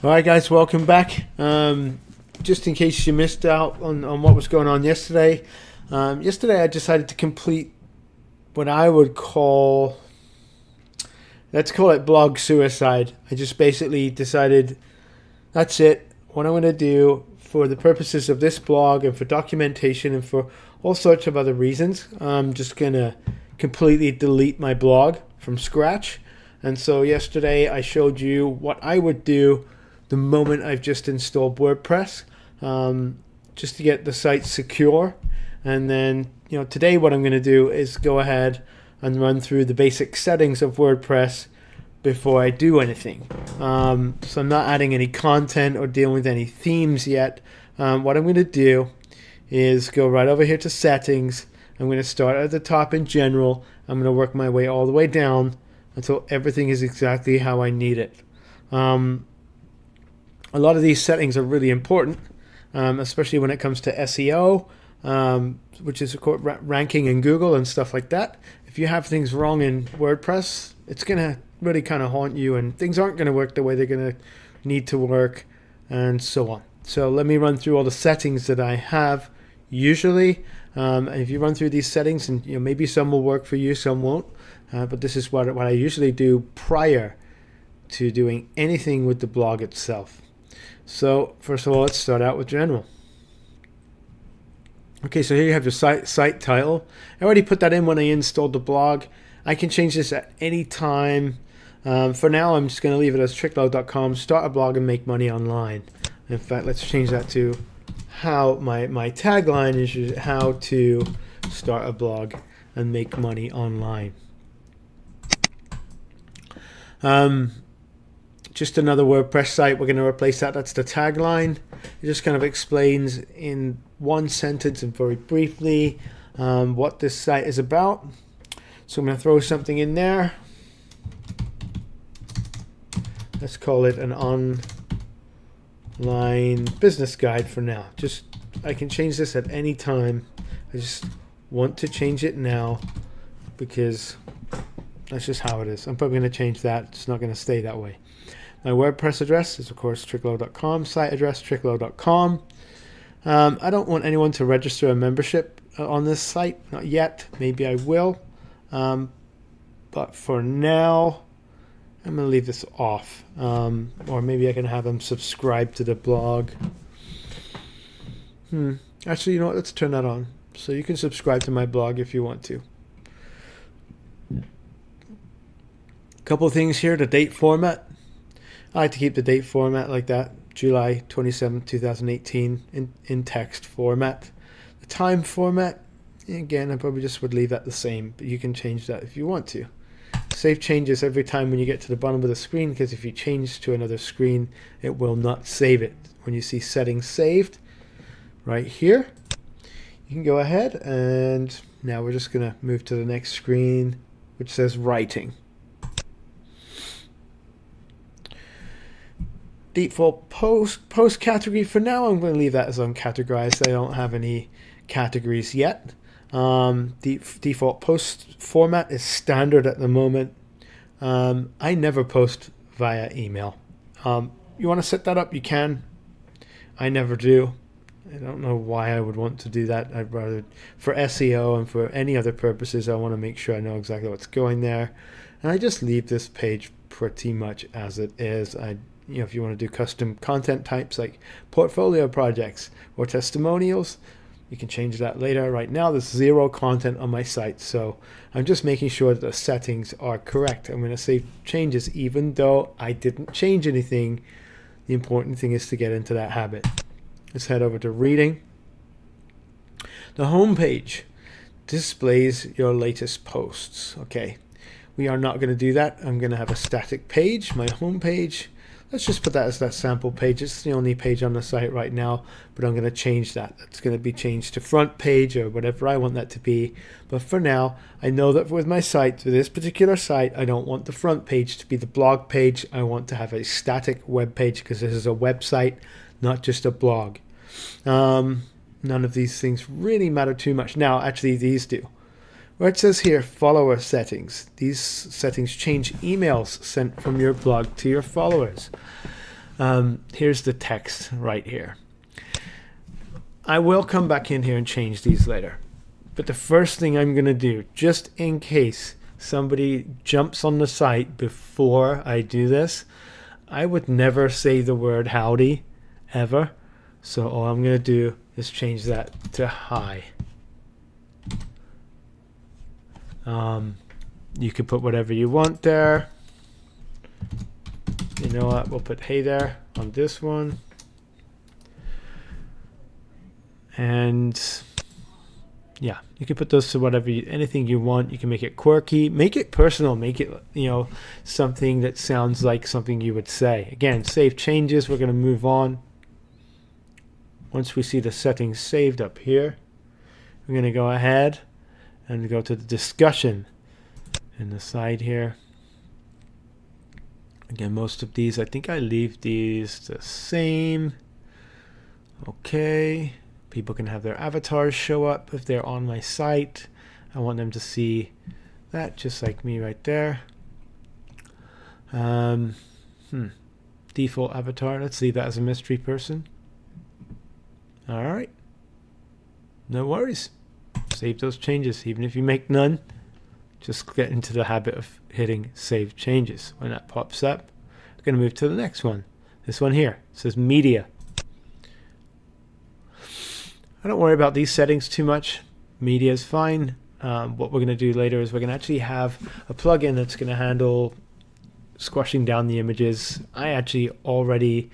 Alright guys, welcome back. Just in case you missed out on what was going on yesterday. Yesterday I decided to complete what I would call, let's call it blog suicide. I just basically decided that's it. What I'm going to do for the purposes of this blog and for documentation and for all sorts of other reasons, I'm just going to completely delete my blog from scratch. And so yesterday I showed you what I would do the moment I've just installed WordPress, just to get the site secure. And then, today what I'm going to do is go ahead and run through the basic settings of WordPress before I do anything. So I'm not adding any content or dealing with any themes yet. What I'm going to do is go right over here to settings. I'm going to start at the top in general. I'm going to work my way all the way down until everything is exactly how I need it. A lot of these settings are really important, especially when it comes to SEO, which is of course ranking in Google and stuff like that. If you have things wrong in WordPress, it's going to really kind of haunt you, and things aren't going to work the way they're going to need to work, and so on. So let me run through all the settings that I have usually. And if you run through these settings, and maybe some will work for you, some won't. But this is what I usually do prior to doing anything with the blog itself. So first of all, let's start out with general. Okay, so here you have your site title. I already put that in when I installed the blog. I can change this at any time. For now, I'm just going to leave it as trickload.com, start a blog and make money online. In fact, let's change that to how my tagline is how to start a blog and make money online. Just another WordPress site. We're going to replace that. That's the tagline. It just kind of explains in one sentence and very briefly what this site is about. So I'm going to throw something in there. Let's call it an online business guide for now. I can change this at any time. I just want to change it now because that's just how it is. I'm probably going to change that. It's not going to stay that way. My WordPress address is, of course, trickload.com. Site address, trickload.com. I don't want anyone to register a membership on this site. Not yet. Maybe I will. But for now, I'm going to leave this off. Or maybe I can have them subscribe to the blog. Actually, you know what? Let's turn that on. So you can subscribe to my blog if you want to. Couple of things here. The date format. I like to keep the date format like that, July 27, 2018, in text format. The time format, again, I probably just would leave that the same, but you can change that if you want to. Save changes every time when you get to the bottom of the screen, because if you change to another screen, it will not save it. When you see settings saved, right here, you can go ahead, and now we're just going to move to the next screen, which says writing. Default post category. For now, I'm going to leave that as uncategorized. I don't have any categories yet. Default post format is standard at the moment. I never post via email. You want to set that up? You can. I never do. I don't know why I would want to do that. I'd rather, for SEO and for any other purposes, I want to make sure I know exactly what's going there. And I just leave this page pretty much as it is. If you want to do custom content types like portfolio projects or testimonials, you can change that later. Right now, there's zero content on my site, so I'm just making sure that the settings are correct. I'm going to save changes even though I didn't change anything. The important thing is to get into that habit. Let's head over to reading. The home page displays your latest posts. Okay, we are not going to do that. I'm going to have a static page, my home page. Let's just put that as that sample page. It's the only page on the site right now, but I'm going to change that. That's going to be changed to front page or whatever I want that to be. But for now, I know that with my site, for this particular site, I don't want the front page to be the blog page. I want to have a static web page because this is a website, not just a blog. None of these things really matter too much. Now, actually, these do. Where it says here, follower settings. These settings change emails sent from your blog to your followers. Here's the text right here. I will come back in here and change these later. But the first thing I'm going to do, just in case somebody jumps on the site before I do this, I would never say the word howdy ever. So all I'm going to do is change that to hi. You can put whatever you want there. You know what? We'll put hey there on this one. And yeah, you can put those to whatever anything you want. You can make it quirky, make it personal, make it, you know, something that sounds like something you would say. Again, save changes. We're going to move on. Once we see the settings saved up here, we're going to go ahead and go to the discussion in the side here. Again, most of these, I think I leave these the same. Okay. People can have their avatars show up if they're on my site. I want them to see that, just like me right there. Default avatar, let's leave that as a mystery person. All right. No worries. Save those changes. Even if you make none, just get into the habit of hitting save changes. When that pops up, I'm going to move to the next one. This one here, it says media. I don't worry about these settings too much. Media is fine. What we're going to do later is we're going to actually have a plugin that's going to handle squashing down the images. I actually already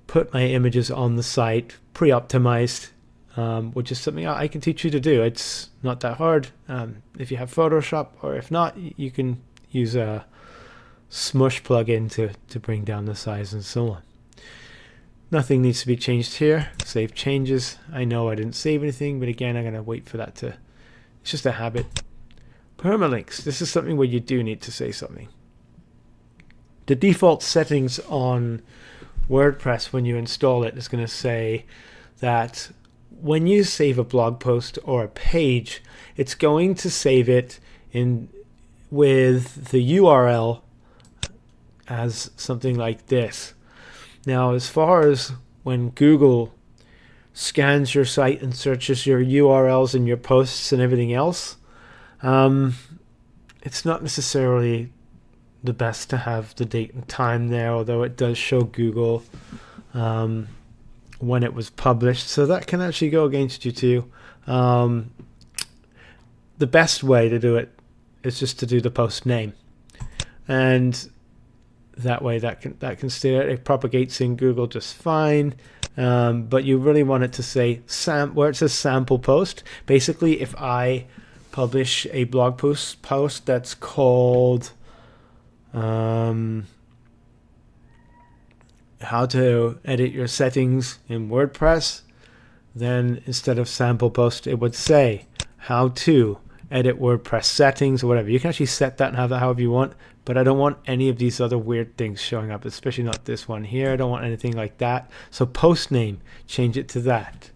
put my images on the site pre-optimized, which is something I can teach you to do. It's not that hard. If you have Photoshop, or if not, you can use a Smush plugin to bring down the size and so on. Nothing needs to be changed here. Save changes. I know I didn't save anything, but again, I'm going to wait for that to... It's just a habit. Permalinks. This is something where you do need to say something. The default settings on WordPress when you install it is going to say that when you save a blog post or a page, it's going to save it in with the URL as something like this. Now, as far as when Google scans your site and searches your URLs and your posts and everything else, it's not necessarily the best to have the date and time there, although it does show Google when it was published. So that can actually go against you too. The best way to do it is just to do the post name. And that way that can stay there. It propagates in Google just fine, but you really want it to say where it says sample post. Basically, if I publish a blog post that's called how to edit your settings in WordPress, then instead of sample post, it would say how to edit WordPress settings or whatever. You can actually set that and have that however you want, but I don't want any of these other weird things showing up, especially not this one here. I don't want anything like that. So post name, change it to that.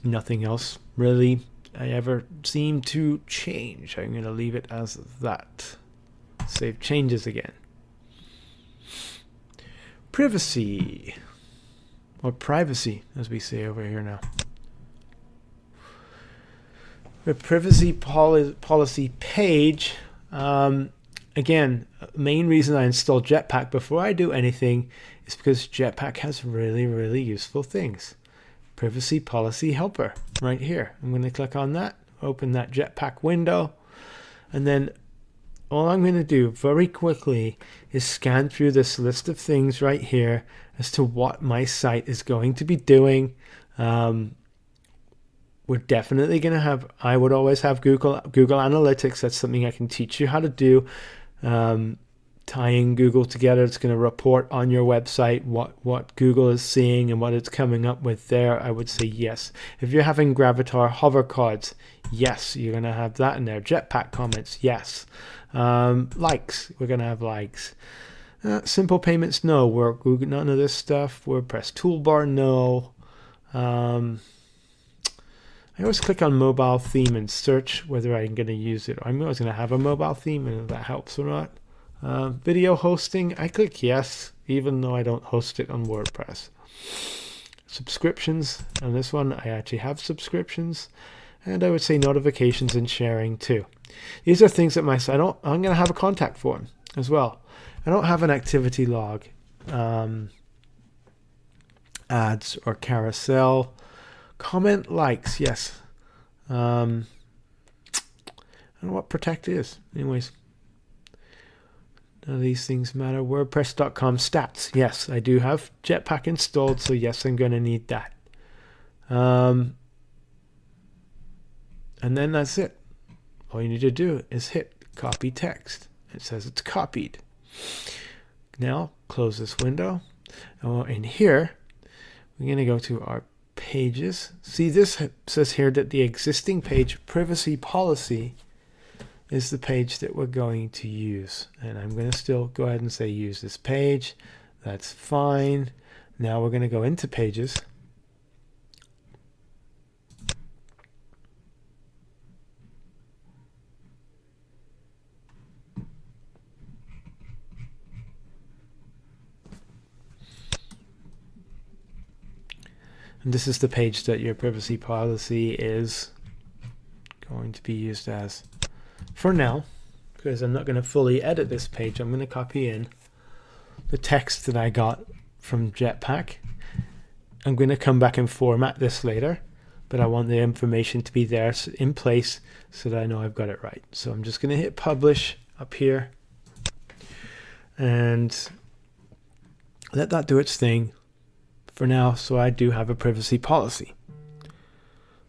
Nothing else really I ever seem to change. I'm going to leave it as that. Save changes again. Privacy, or privacy as we say over here now. The privacy policy page, again, main reason I install Jetpack before I do anything is because Jetpack has really, really useful things. Privacy policy helper right here. I'm going to click on that, open that Jetpack window, and then all I'm going to do very quickly is scan through this list of things right here as to what my site is going to be doing. We're definitely going to have, I would always have Google Analytics. That's something I can teach you how to do. Tying Google together, it's going to report on your website what Google is seeing and what it's coming up with there. I would say yes. If you're having Gravatar hover cards, yes, you're going to have that in there. Jetpack comments, yes. Likes, we're going to have likes. Simple payments, no. Google, none of this stuff. WordPress toolbar, no. I always click on mobile theme and search whether I'm going to use it. I'm always going to have a mobile theme and if that helps or not. Video hosting, I click yes, even though I don't host it on WordPress. Subscriptions, on this one I actually have subscriptions, and I would say notifications and sharing too. These are things that my site, I'm going to have a contact form as well. I don't have an activity log, ads or carousel. Comment, likes, yes. I don't know what protect is. Anyways, none of these things matter. WordPress.com stats. Yes, I do have Jetpack installed, so yes, I'm going to need that. And then that's it. All you need to do is hit copy text. It says it's copied. Now, close this window. And in here, we're going to go to our pages. See, this says here that the existing page privacy policy is the page that we're going to use. And I'm going to still go ahead and say use this page. That's fine. Now we're going to go into pages. And this is the page that your privacy policy is going to be used as. For now, because I'm not going to fully edit this page, I'm going to copy in the text that I got from Jetpack. I'm going to come back and format this later, but I want the information to be there in place so that I know I've got it right. So I'm just going to hit publish up here and let that do its thing for now. So I do have a privacy policy.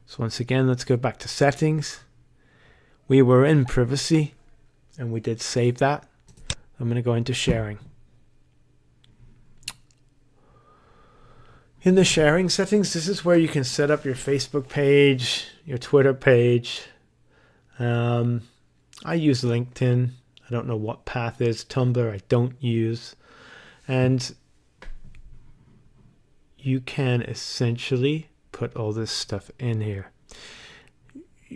So once again, let's go back to settings. We were in privacy and we did save that. I'm going to go into sharing. In the sharing settings, this is where you can set up your Facebook page, your Twitter page. I use LinkedIn. I don't know what Path is. Tumblr I don't use. And you can essentially put all this stuff in here.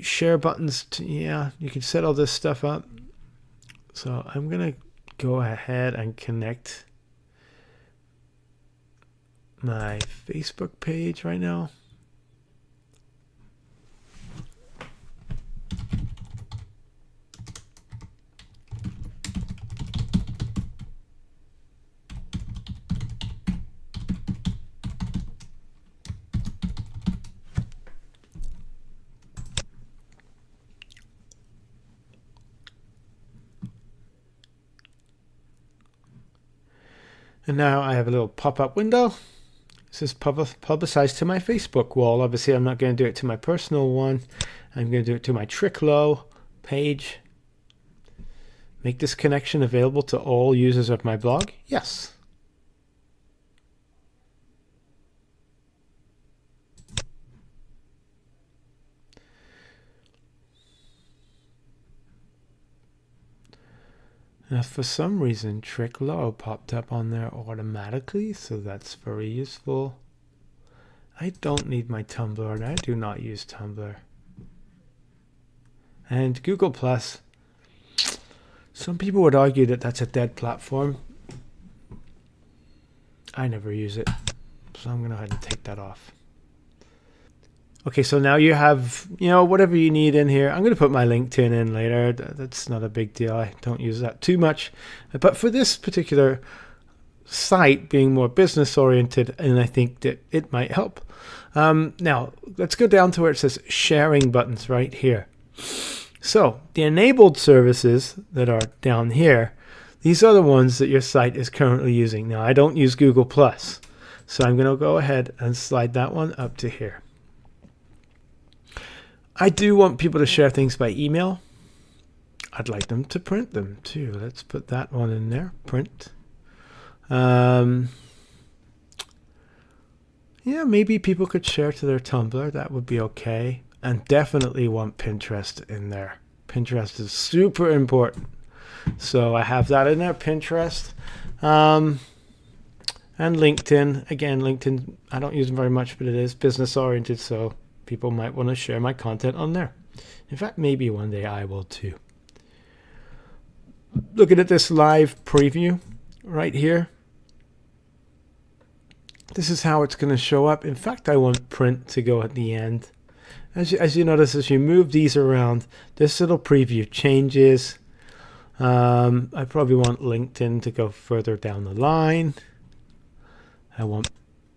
Share buttons, yeah, you can set all this stuff up. So I'm going to go ahead and connect my Facebook page right now. And now I have a little pop-up window. It says publicize to my Facebook wall. Obviously, I'm not going to do it to my personal one. I'm going to do it to my Tricklow page. Make this connection available to all users of my blog. Yes. Now, for some reason, Tricklow popped up on there automatically, so that's very useful. I don't need my Tumblr, and I do not use Tumblr. And Google+, some people would argue that that's a dead platform. I never use it, so I'm going to go ahead and take that off. Okay, so now you have, whatever you need in here. I'm going to put my LinkedIn in later. That's not a big deal. I don't use that too much. But for this particular site being more business oriented, and I think that it might help. Now, let's go down to where it says sharing buttons right here. So the enabled services that are down here, these are the ones that your site is currently using. Now, I don't use Google+, so I'm going to go ahead and slide that one up to here. I do want people to share things by email. I'd like them to print them too. Let's put that one in there. Print. Yeah, maybe people could share to their Tumblr. That would be okay. And definitely want Pinterest in there. Pinterest is super important. So I have that in there, Pinterest. And LinkedIn. Again, LinkedIn, I don't use them very much, but it is business oriented, so people might want to share my content on there. In fact, maybe one day I will too. looking at this live preview right here. This is how it's going to show up. In fact, I want print to go at the end. As you notice, as you move these around, this little preview changes. I probably want LinkedIn to go further down the line. I want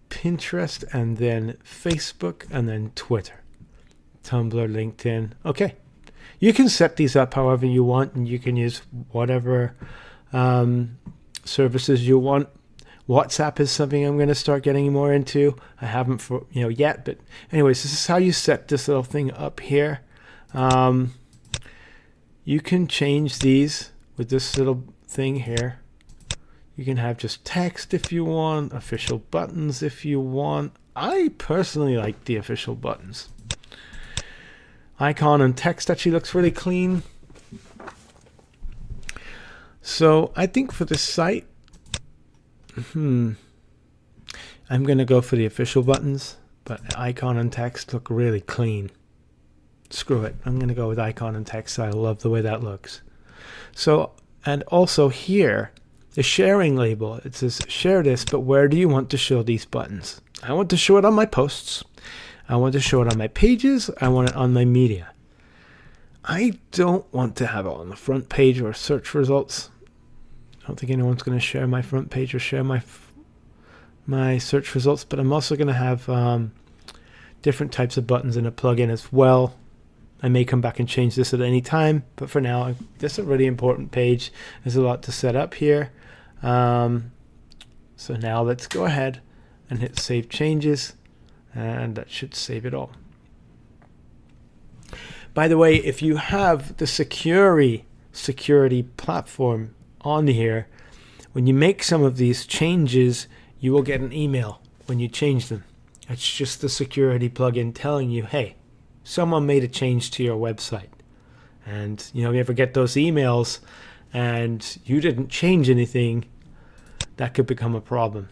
Pinterest and then Facebook and then Twitter, Tumblr, LinkedIn. Okay. You can set these up however you want, and you can use whatever services you want. WhatsApp is something I'm going to start getting more into. I haven't for yet, but anyways, this is how you set this little thing up here. You can change these with this little thing here. You can have just text if you want, official buttons if you want. I personally like the official buttons. Icon and text actually looks really clean. So I think for this site, I'm going to go for the official buttons, but icon and text look really clean. Screw it. I'm going to go with icon and text. I love the way that looks. So, and also here, the sharing label, it says share this, but where do you want to show these buttons? I want to show it on my posts. I want to show it on my pages. I want it on my media. I don't want to have it on the front page or search results. I don't think anyone's going to share my front page or share my search results, but I'm also going to have different types of buttons in a plugin as well. I may come back and change this at any time, but for now, this is a really important page. There's a lot to set up here. So now let's go ahead and hit Save Changes, and that should save it all. By the way, if you have the security platform on here, when you make some of these changes, you will get an email when you change them. It's just the security plugin telling you, hey, someone made a change to your website. And you ever get those emails and you didn't change anything, that could become a problem.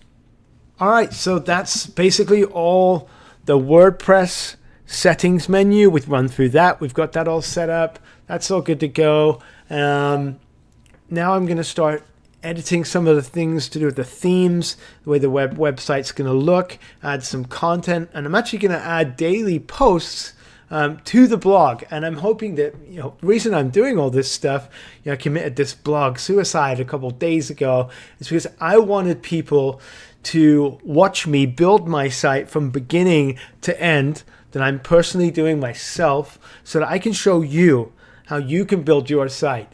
All right, so that's basically all the WordPress settings menu. We've run through that. We've got that all set up. That's all good to go. Now I'm going to start editing some of the things to do with the themes, the way the website's going to look, add some content, and I'm actually going to add daily posts to the blog. And I'm hoping that, the reason I'm doing all this stuff, I committed this blog suicide a couple days ago, is because I wanted people to watch me build my site from beginning to end, that I'm personally doing myself, so that I can show you how you can build your site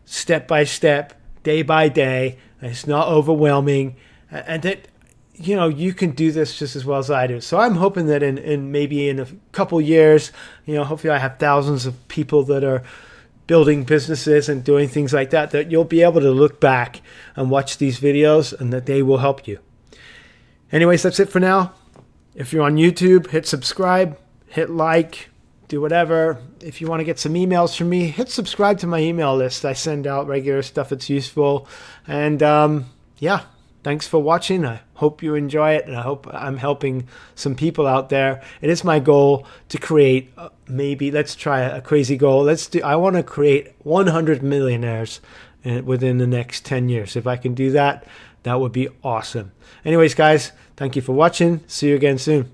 step by step, day by day, and it's not overwhelming, and that you can do this just as well as I do. So I'm hoping that in maybe in a couple years, hopefully I have thousands of people that are building businesses and doing things like that, that you'll be able to look back and watch these videos and that they will help you. Anyways, that's it for now. If you're on YouTube, hit subscribe, hit like, do whatever. If you want to get some emails from me, hit subscribe to my email list. I send out regular stuff that's useful. And yeah, thanks for watching. I hope you enjoy it, and I hope I'm helping some people out there. It is my goal to create, maybe let's try a crazy goal. I want to create 100 millionaires within the next 10 years. If I can do that, that would be awesome. Anyways, guys, thank you for watching. See you again soon.